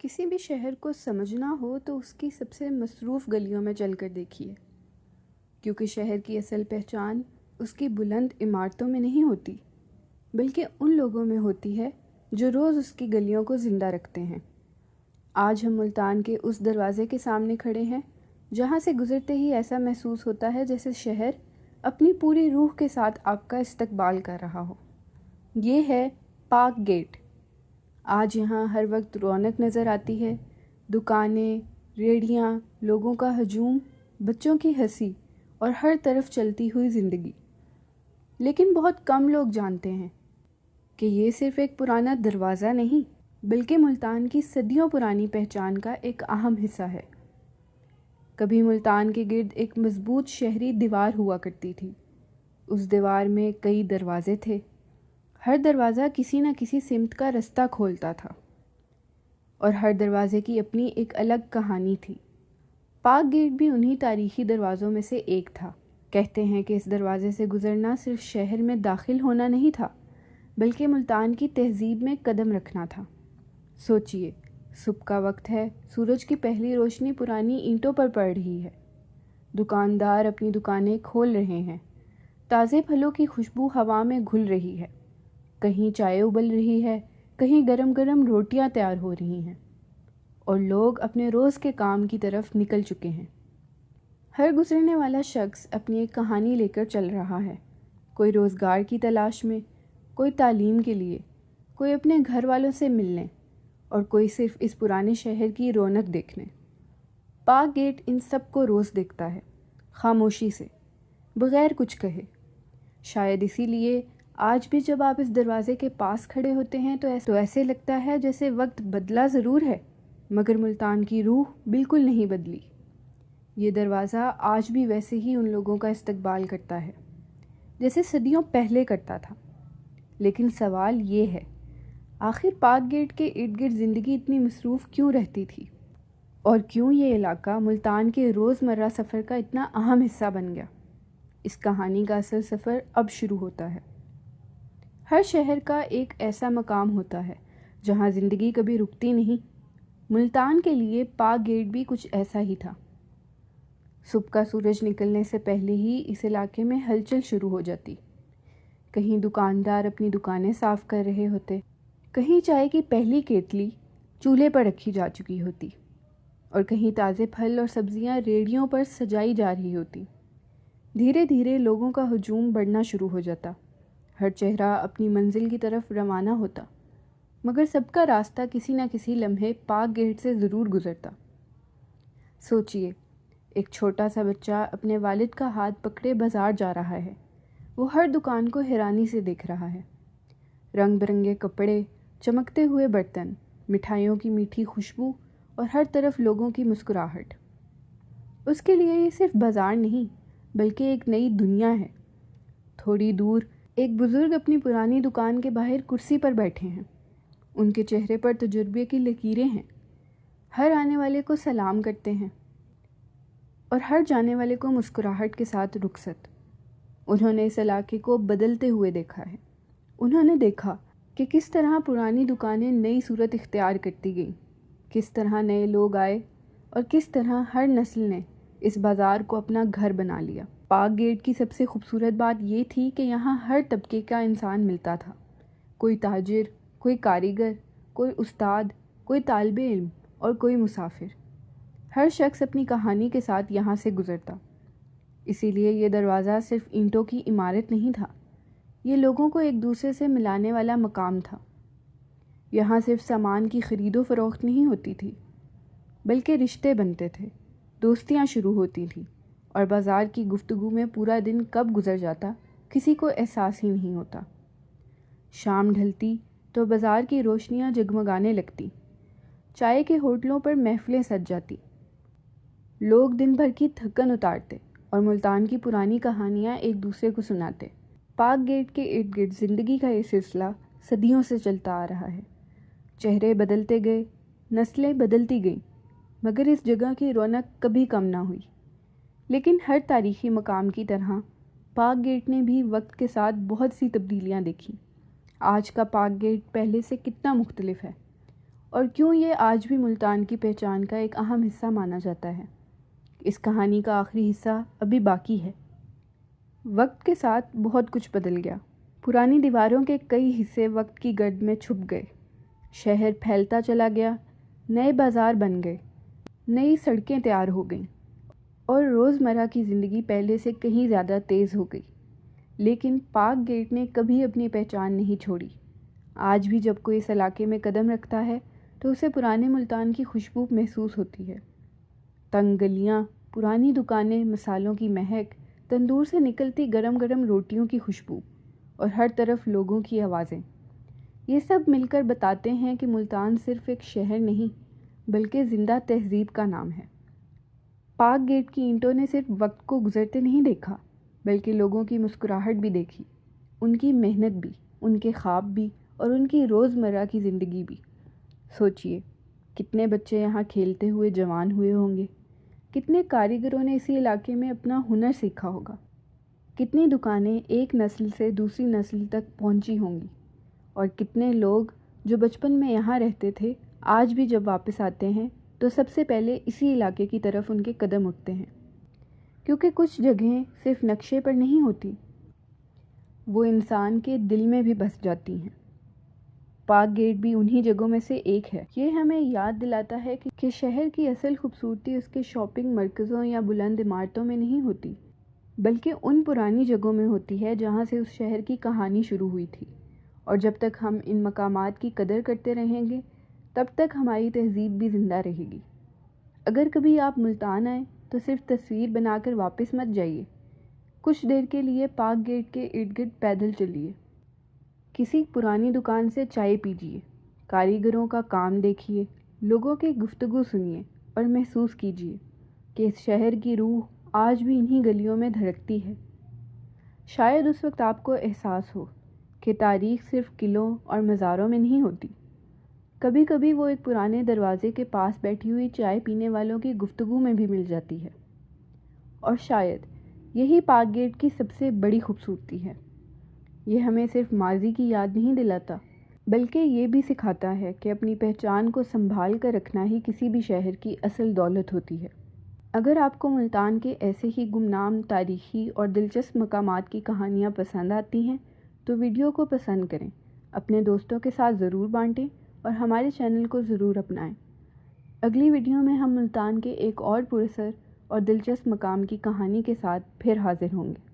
کسی بھی شہر کو سمجھنا ہو تو اس کی سب سے مصروف گلیوں میں چل کر دیکھیے، کیونکہ شہر کی اصل پہچان اس کی بلند عمارتوں میں نہیں ہوتی، بلکہ ان لوگوں میں ہوتی ہے جو روز اس کی گلیوں کو زندہ رکھتے ہیں۔ آج ہم ملتان کے اس دروازے کے سامنے کھڑے ہیں جہاں سے گزرتے ہی ایسا محسوس ہوتا ہے جیسے شہر اپنی پوری روح کے ساتھ آپ کا استقبال کر رہا ہو۔ یہ ہے پارک گیٹ۔ آج یہاں ہر وقت رونق نظر آتی ہے، دکانیں، ریڑھیاں، لوگوں کا ہجوم، بچوں کی ہنسی اور ہر طرف چلتی ہوئی زندگی۔ لیکن بہت کم لوگ جانتے ہیں کہ یہ صرف ایک پرانا دروازہ نہیں، بلکہ ملتان کی صدیوں پرانی پہچان کا ایک اہم حصہ ہے۔ کبھی ملتان کے گرد ایک مضبوط شہری دیوار ہوا کرتی تھی۔ اس دیوار میں کئی دروازے تھے، ہر دروازہ کسی نہ کسی سمت کا رستہ کھولتا تھا، اور ہر دروازے کی اپنی ایک الگ کہانی تھی۔ پارک گیٹ بھی انہی تاریخی دروازوں میں سے ایک تھا۔ کہتے ہیں کہ اس دروازے سے گزرنا صرف شہر میں داخل ہونا نہیں تھا، بلکہ ملتان کی تہذیب میں قدم رکھنا تھا۔ سوچئے، صبح کا وقت ہے، سورج کی پہلی روشنی پرانی اینٹوں پر پڑ رہی ہے، دکاندار اپنی دکانیں کھول رہے ہیں، تازے پھلوں کی خوشبو ہوا میں گھل رہی ہے، کہیں چائے ابل رہی ہے، کہیں گرم گرم روٹیاں تیار ہو رہی ہیں، اور لوگ اپنے روز کے کام کی طرف نکل چکے ہیں۔ ہر گزرنے والا شخص اپنی ایک کہانی لے کر چل رہا ہے، کوئی روزگار کی تلاش میں، کوئی تعلیم کے لیے، کوئی اپنے گھر والوں سے ملنے، اور کوئی صرف اس پرانے شہر کی رونق دیکھنے۔ پارک گیٹ ان سب کو روز دیکھتا ہے، خاموشی سے، بغیر کچھ کہے۔ شاید اسی لیے آج بھی جب آپ اس دروازے کے پاس کھڑے ہوتے ہیں تو ایسے لگتا ہے جیسے وقت بدلا ضرور ہے، مگر ملتان کی روح بالکل نہیں بدلی۔ یہ دروازہ آج بھی ویسے ہی ان لوگوں کا استقبال کرتا ہے جیسے صدیوں پہلے کرتا تھا۔ لیکن سوال یہ ہے، آخر پارک گیٹ کے ارد گرد زندگی اتنی مصروف کیوں رہتی تھی؟ اور کیوں یہ علاقہ ملتان کے روزمرہ سفر کا اتنا اہم حصہ بن گیا؟ اس کہانی کا اصل سفر اب شروع ہوتا ہے۔ ہر شہر کا ایک ایسا مقام ہوتا ہے جہاں زندگی کبھی رکتی نہیں۔ ملتان کے لیے پارک گیٹ بھی کچھ ایسا ہی تھا۔ صبح کا سورج نکلنے سے پہلے ہی اس علاقے میں ہلچل شروع ہو جاتی۔ کہیں دکاندار اپنی دکانیں صاف کر رہے ہوتے، کہیں چائے کی پہلی کیتلی چولہے پر رکھی جا چکی ہوتی، اور کہیں تازے پھل اور سبزیاں ریڑھیوں پر سجائی جا رہی ہوتی۔ دھیرے دھیرے لوگوں کا ہجوم بڑھنا شروع ہو جاتا، ہر چہرہ اپنی منزل کی طرف روانہ ہوتا، مگر سب کا راستہ کسی نہ کسی لمحے پارک گیٹ سے ضرور گزرتا۔ سوچئے، ایک چھوٹا سا بچہ اپنے والد کا ہاتھ پکڑے بازار جا رہا ہے۔ وہ ہر دکان کو حیرانی سے دیکھ رہا ہے، رنگ برنگے کپڑے، چمکتے ہوئے برتن، مٹھائیوں کی میٹھی خوشبو اور ہر طرف لوگوں کی مسکراہٹ۔ اس کے لیے یہ صرف بازار نہیں، بلکہ ایک نئی دنیا ہے۔ تھوڑی دور ایک بزرگ اپنی پرانی دکان کے باہر کرسی پر بیٹھے ہیں، ان کے چہرے پر تجربے کی لکیریں ہیں، ہر آنے والے کو سلام کرتے ہیں اور ہر جانے والے کو مسکراہٹ کے ساتھ رخصت۔ انہوں نے اس علاقے کو بدلتے ہوئے دیکھا ہے۔ انہوں نے دیکھا کہ کس طرح پرانی دکانیں نئی صورت اختیار کرتی گئیں، کس طرح نئے لوگ آئے، اور کس طرح ہر نسل نے اس بازار کو اپنا گھر بنا لیا۔ پارک گیٹ کی سب سے خوبصورت بات یہ تھی کہ یہاں ہر طبقے کا انسان ملتا تھا، کوئی تاجر، کوئی کاریگر، کوئی استاد، کوئی طالب علم اور کوئی مسافر۔ ہر شخص اپنی کہانی کے ساتھ یہاں سے گزرتا۔ اسی لیے یہ دروازہ صرف اینٹوں کی عمارت نہیں تھا، یہ لوگوں کو ایک دوسرے سے ملانے والا مقام تھا۔ یہاں صرف سامان کی خرید و فروخت نہیں ہوتی تھی، بلکہ رشتے بنتے تھے، دوستیاں شروع ہوتی تھیں، اور بازار کی گفتگو میں پورا دن کب گزر جاتا کسی کو احساس ہی نہیں ہوتا۔ شام ڈھلتی تو بازار کی روشنیاں جگمگانے لگتی، چائے کے ہوٹلوں پر محفلیں سج جاتی، لوگ دن بھر کی تھکن اتارتے اور ملتان کی پرانی کہانیاں ایک دوسرے کو سناتے۔ پارک گیٹ کے ارد گرد زندگی کا یہ سلسلہ صدیوں سے چلتا آ رہا ہے۔ چہرے بدلتے گئے، نسلیں بدلتی گئیں، مگر اس جگہ کی رونق کبھی کم نہ ہوئی۔ لیکن ہر تاریخی مقام کی طرح پارک گیٹ نے بھی وقت کے ساتھ بہت سی تبدیلیاں دیکھیں۔ آج کا پارک گیٹ پہلے سے کتنا مختلف ہے، اور کیوں یہ آج بھی ملتان کی پہچان کا ایک اہم حصہ مانا جاتا ہے۔ اس کہانی کا آخری حصہ ابھی باقی ہے۔ وقت کے ساتھ بہت کچھ بدل گیا۔ پرانی دیواروں کے کئی حصے وقت کی گرد میں چھپ گئے، شہر پھیلتا چلا گیا، نئے بازار بن گئے، نئی سڑکیں تیار ہو گئیں اور روزمرہ کی زندگی پہلے سے کہیں زیادہ تیز ہو گئی۔ لیکن پارک گیٹ نے کبھی اپنی پہچان نہیں چھوڑی۔ آج بھی جب کوئی اس علاقے میں قدم رکھتا ہے تو اسے پرانے ملتان کی خوشبو محسوس ہوتی ہے۔ تنگ گلیاں، پرانی دکانیں، مسالوں کی مہک، تندور سے نکلتی گرم گرم روٹیوں کی خوشبو اور ہر طرف لوگوں کی آوازیں، یہ سب مل کر بتاتے ہیں کہ ملتان صرف ایک شہر نہیں بلکہ زندہ تہذیب کا نام ہے۔ پارک گیٹ کی اینٹوں نے صرف وقت کو گزرتے نہیں دیکھا بلکہ لوگوں کی مسکراہٹ بھی دیکھی، ان کی محنت بھی، ان کے خواب بھی اور ان کی روزمرہ کی زندگی بھی۔ سوچئے، کتنے بچے یہاں کھیلتے ہوئے جوان ہوئے ہوں گے، کتنے کاریگروں نے اسی علاقے میں اپنا ہنر سیکھا ہوگا، کتنی دکانیں ایک نسل سے دوسری نسل تک پہنچی ہوں گی، اور کتنے لوگ جو بچپن میں یہاں رہتے تھے آج بھی جب واپس آتے ہیں تو سب سے پہلے اسی علاقے کی طرف ان کے قدم اٹھتے ہیں، کیونکہ کچھ جگہیں صرف نقشے پر نہیں ہوتی، وہ انسان کے دل میں بھی بس جاتی ہیں۔ پارک گیٹ بھی انہی جگہوں میں سے ایک ہے۔ یہ ہمیں یاد دلاتا ہے کہ شہر کی اصل خوبصورتی اس کے شاپنگ مرکزوں یا بلند عمارتوں میں نہیں ہوتی بلکہ ان پرانی جگہوں میں ہوتی ہے جہاں سے اس شہر کی کہانی شروع ہوئی تھی، اور جب تک ہم ان مقامات کی قدر کرتے رہیں گے تب تک ہماری تہذیب بھی زندہ رہے گی۔ اگر کبھی آپ ملتان آئیں تو صرف تصویر بنا کر واپس مت جائیے، کچھ دیر کے لیے پارک گیٹ کے ارد گرد پیدل چلیے، کسی پرانی دکان سے چائے پیجیے، کاریگروں کا کام دیکھیے، لوگوں کی گفتگو سنیے اور محسوس کیجیے کہ اس شہر کی روح آج بھی انہی گلیوں میں دھڑکتی ہے۔ شاید اس وقت آپ کو احساس ہو کہ تاریخ صرف قلعوں اور مزاروں میں نہیں ہوتی، کبھی کبھی وہ ایک پرانے دروازے کے پاس بیٹھی ہوئی چائے پینے والوں کی گفتگو میں بھی مل جاتی ہے۔ اور شاید یہی پارک گیٹ کی سب سے بڑی خوبصورتی ہے، یہ ہمیں صرف ماضی کی یاد نہیں دلاتا بلکہ یہ بھی سکھاتا ہے کہ اپنی پہچان کو سنبھال کر رکھنا ہی کسی بھی شہر کی اصل دولت ہوتی ہے۔ اگر آپ کو ملتان کے ایسے ہی گمنام تاریخی اور دلچسپ مقامات کی کہانیاں پسند آتی ہیں تو ویڈیو کو پسند کریں، اپنے دوستوں کے ساتھ ضرور بانٹیں اور ہمارے چینل کو ضرور اپنائیں۔ اگلی ویڈیو میں ہم ملتان کے ایک اور پراثر اور دلچسپ مقام کی کہانی کے ساتھ پھر حاضر ہوں گے۔